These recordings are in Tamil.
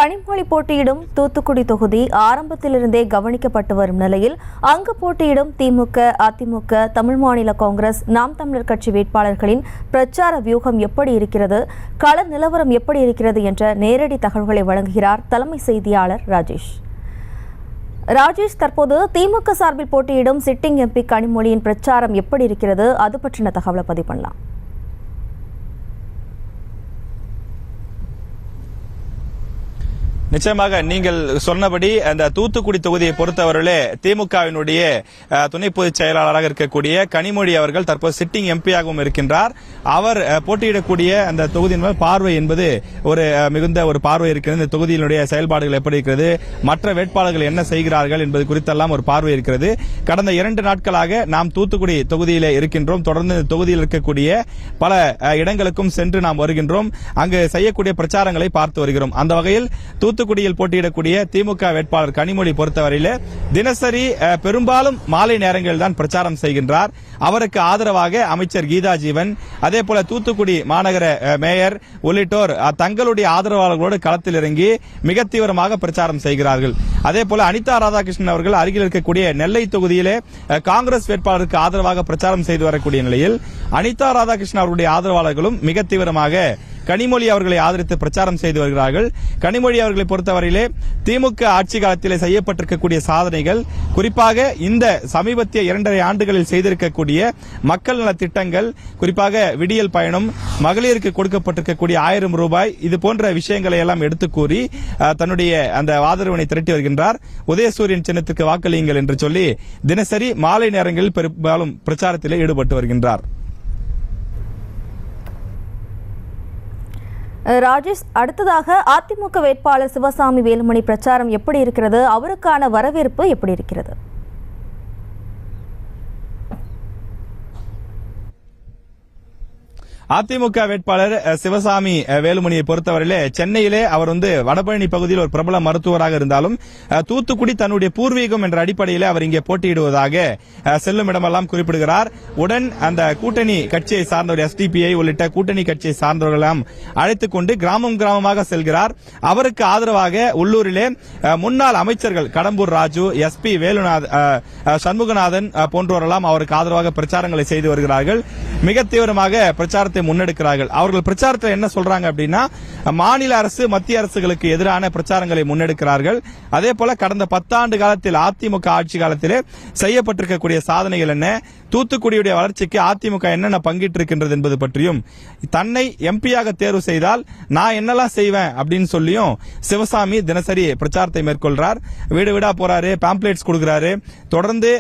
கனிமொழி போட்டியிடும் தூத்துக்குடி தொகுதி ஆரம்பத்திலிருந்தே கவனிக்கப்பட்டு வரும் நிலையில் அங்கு போட்டியிடும் திமுக, அதிமுக, தமிழ் மாநில காங்கிரஸ், நாம் தமிழர் கட்சி வேட்பாளர்களின் பிரச்சார வியூகம் எப்படி இருக்கிறது, கள நிலவரம் எப்படி இருக்கிறது என்ற நேரடி தகவல்களை வழங்குகிறார் தலைமை செய்தியாளர் ராஜேஷ். தற்போது திமுக சார்பில் போட்டியிடும் சிட்டிங் எம்பி கனிமொழியின் பிரச்சாரம் எப்படி இருக்கிறது, அது பற்றின தகவலை பதிவு பண்ணலாம். நிச்சயமாக நீங்கள் சொன்னபடி அந்த தூத்துக்குடி தொகுதியை பொறுத்தவரையிலே திமுகவினுடைய துணை பொதுச் செயலாளராக இருக்கக்கூடிய கனிமொழி அவர்கள் தற்போது சிட்டிங் எம்பியாகவும் இருக்கின்றார். அவர் போட்டியிடக்கூடிய அந்த தொகுதியின் பார்வை என்பது மிகுந்த ஒரு பார்வை இருக்கிறது. இந்த தொகுதியினுடைய செயல்பாடுகள் எப்படி இருக்கிறது, மற்ற வேட்பாளர்கள் என்ன செய்கிறார்கள் என்பது குறித்தெல்லாம் ஒரு பார்வை இருக்கிறது. கடந்த 2 நாட்களாக நாம் தூத்துக்குடி தொகுதியிலே இருக்கின்றோம். தொடர்ந்து இந்த தொகுதியில் இருக்கக்கூடிய பல இடங்களுக்கும் சென்று நாம் வருகின்றோம். அங்கு செய்யக்கூடிய பிரச்சாரங்களை பார்த்து வருகிறோம். அந்த வகையில் தூத்துக்குடியில் போட்டியிடக்கூடிய திமுக வேட்பாளர் கனிமொழி பொறுத்தவரையில் தினசரி பெரும்பாலும் மாலை நேரங்களில் தான் பிரச்சாரம் செய்கின்றார். அவருக்கு ஆதரவாக அமைச்சர் கீதா ஜீவன், அதே போல தூத்துக்குடி மாநகர மேயர் உள்ளிட்டோர் தங்களுடைய ஆதரவாளர்களோடு களத்தில் இறங்கி மிக தீவிரமாக பிரச்சாரம் செய்கிறார்கள். அதே போல அனிதா ராதாகிருஷ்ணன் அவர்கள் அருகில் இருக்கக்கூடிய நெல்லை தொகுதியிலே காங்கிரஸ் வேட்பாளருக்கு ஆதரவாக பிரச்சாரம் செய்து வரக்கூடிய நிலையில் அனிதா ராதாகிருஷ்ணன் அவர்களுடைய ஆதரவாளர்களும் மிக தீவிரமாக கனிமொழி அவர்களை ஆதரித்து பிரச்சாரம் செய்து வருகிறார்கள். கனிமொழி அவர்களை பொறுத்தவரையிலே திமுக ஆட்சி காலத்தில் செய்யப்பட்டிருக்கக்கூடிய சாதனைகள், குறிப்பாக இந்த சமீபத்திய 2.5 ஆண்டுகளில் செய்திருக்கக்கூடிய மக்கள் நல திட்டங்கள், குறிப்பாக விடியல் பயணம், மகளிருக்கு கொடுக்கப்பட்டிருக்கக்கூடிய 1000 ரூபாய், இது போன்ற விஷயங்களை எல்லாம் எடுத்து கூறி தன்னுடைய அந்த ஆதரவினை திரட்டி வருகின்றார். உதயசூரியன் சின்னத்துக்கு வாக்களியுங்கள் என்று சொல்லி தினசரி மாலை நேரங்களில் பெரும்பாலும் பிரச்சாரத்தில் ஈடுபட்டு வருகின்றார். ராஜேஷ், அடுத்ததாக அதிமுக வேட்பாளர் சிவசாமி வேலுமணி பிரச்சாரம் எப்படி இருக்கிறது, அவருக்கான வரவேற்பு எப்படி இருக்கிறது? அதிமுக வேட்பாளர் சிவசாமி வேலுமணியை பொறுத்தவரையிலே சென்னையிலே அவர் வடபழனி பகுதியில் ஒரு பிரபல மருத்துவராக இருந்தாலும் தூத்துக்குடி தன்னுடைய பூர்வீகம் என்ற அடிப்படையில் அவர் இங்கே போட்டியிடுவதாக செல்லும் இடமெல்லாம் குறிப்பிடுகிறார். உடன் அந்த கூட்டணி கட்சியை சார்ந்தவர் எஸ்டிபிஐ உள்ளிட்ட கூட்டணி கட்சியை சார்ந்தவர்களெல்லாம் அழைத்துக் கொண்டு கிராமமாக செல்கிறார். அவருக்கு ஆதரவாக உள்ளூரிலே முன்னாள் அமைச்சர்கள் கடம்பூர் ராஜு, எஸ்பி சண்முகநாதன் போன்றோரெல்லாம் அவருக்கு ஆதரவாக பிரச்சாரங்களை செய்து வருகிறார்கள். மிக தீவிரமாக பிரச்சாரத்தை முன்னெடுக்கிறார்கள். அவர்கள் பிரச்சாரத்தில் என்ன சொல்றாங்க அப்படின்னா, மாநில அரசு மத்திய அரசுகளுக்கு எதிரான பிரச்சாரங்களை முன்னெடுக்கிறார்கள். அதே போல கடந்த 10 ஆண்டு காலத்தில் அதிமுக ஆட்சி காலத்திலே செய்யப்பட்டிருக்கக்கூடிய சாதனைகள் என்ன, தூத்துக்குடியுடைய வளர்ச்சிக்கு அதிமுக என்னென்ன பங்கிட்டு இருக்கின்றது என்பது பற்றியும், தன்னை எம்பியாக தேர்வு செய்தால் நான் என்னெல்லாம் செய்வேன் அப்படின்னு சொல்லியும் சிவசாமி தினசரி பிரச்சாரத்தை மேற்கொள்றார். வீடு வீடா போறாரு, பாம்ப்ளேட்ஸ் கொடுக்கிறாரு. தொடர்ந்து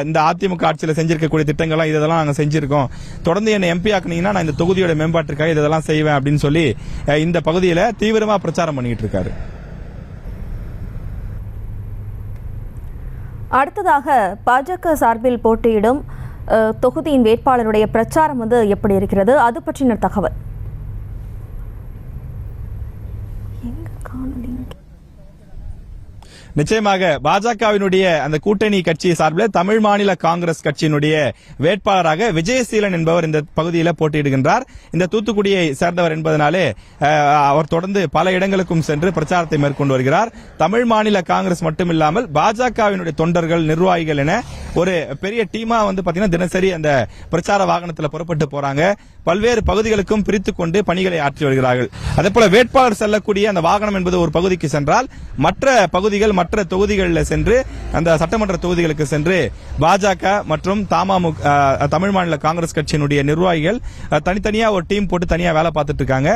இந்த அதிமுக ஆட்சியில் செஞ்சிருக்கக்கூடிய திட்டங்கள்லாம் இதெல்லாம் நாங்க செஞ்சிருக்கோம், தொடர்ந்து என்ன எம்பி ஆக்குனீங்கன்னா நான் இந்த தொகுதியோட மேம்பாட்டுக்காக இதெல்லாம் செய்வேன் அப்படின்னு சொல்லி இந்த பகுதியில் தீவிரமா பிரச்சாரம் பண்ணிட்டு இருக்காரு. அடுத்ததாக பாஜக சார்பில் போட்டியிடும் தொகுதியின் வேட்பாளருடைய பிரச்சாரம் எப்படி இருக்கிறது, அது பற்றின தகவல். நிச்சயமாக பாஜகவினுடைய அந்த கூட்டணி கட்சி சார்பில் தமிழ் மாநில காங்கிரஸ் கட்சியினுடைய வேட்பாளராக விஜயசீலன் என்பவர் இந்த பகுதியில் போட்டியிடுகின்றார். இந்த தூத்துக்குடியை சேர்ந்தவர் என்பதனாலே அவர் தொடர்ந்து பல இடங்களுக்கும் சென்று பிரச்சாரத்தை மேற்கொண்டு வருகிறார். தமிழ் மாநில காங்கிரஸ் மட்டுமில்லாமல் பாஜகவினுடைய தொண்டர்கள், நிர்வாகிகள் என ஒரு பெரிய டீமா பாத்தீங்கன்னா தினசரி அந்த பிரச்சார வாகனத்தில் புறப்பட்டு போறாங்க. பல்வேறு பகுதிகளுக்கும் பிரித்துக் கொண்டு பணிகளை ஆற்றி வருகிறார்கள். அதே போல வேட்பாளர் செல்லக்கூடிய அந்த வாகனம் என்பது ஒரு பகுதிக்கு சென்றால் மற்ற பகுதிகள், மற்ற தொகுதிகளில் சென்று அந்த சட்டமன்ற தொகுதிகளுக்கு சென்று பாஜக மற்றும் தமிழ் மாநில காங்கிரஸ் கட்சியினுடைய நிர்வாகிகள் தனித்தனியா ஒரு டீம் போட்டு தனியா வேலை பார்த்துட்டு இருக்காங்க.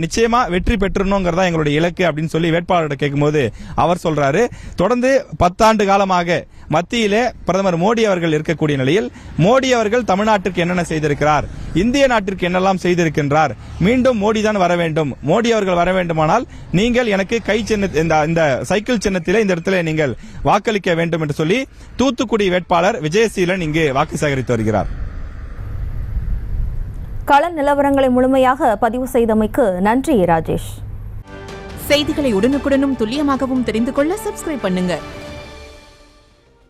நிச்சயமா வெற்றி பெற்றணுங்கிறதா எங்களுடைய இலக்கு அப்படின்னு சொல்லி வேட்பாளர்கிட்ட கேட்கும்போது அவர் சொல்றாரு, தொடர்ந்து 10 ஆண்டு காலமாக மத்தியிலே பிரதமர் மோடி அவர்கள் இருக்கக்கூடிய நிலையில் மோடி அவர்கள் தமிழ்நாட்டிற்கு என்னென்ன செய்திருக்கிறார், இந்திய நாட்டிற்கு என்னெல்லாம் செய்திருக்கின்றார், மீண்டும் மோடி தான் வர வேண்டும், மோடி அவர்கள் வர வேண்டுமானால் நீங்கள் எனக்கு கை சின்ன இந்த சைக்கிள் சின்னத்திலே இந்த இடத்துல நீங்கள் வாக்களிக்க வேண்டும் என்று சொல்லி தூத்துக்குடி வேட்பாளர் விஜயசீலன் இங்கு வாக்கு சேகரித்து வருகிறார். கள நிலவரங்களை முழுமையாக பதிவு செய்தமைக்கு நன்றி ராஜேஷ். செய்திகளை உடனுக்குடனும் துல்லியமாகவும் தெரிந்து கொள்ள சப்ஸ்கிரைப் பண்ணுங்க.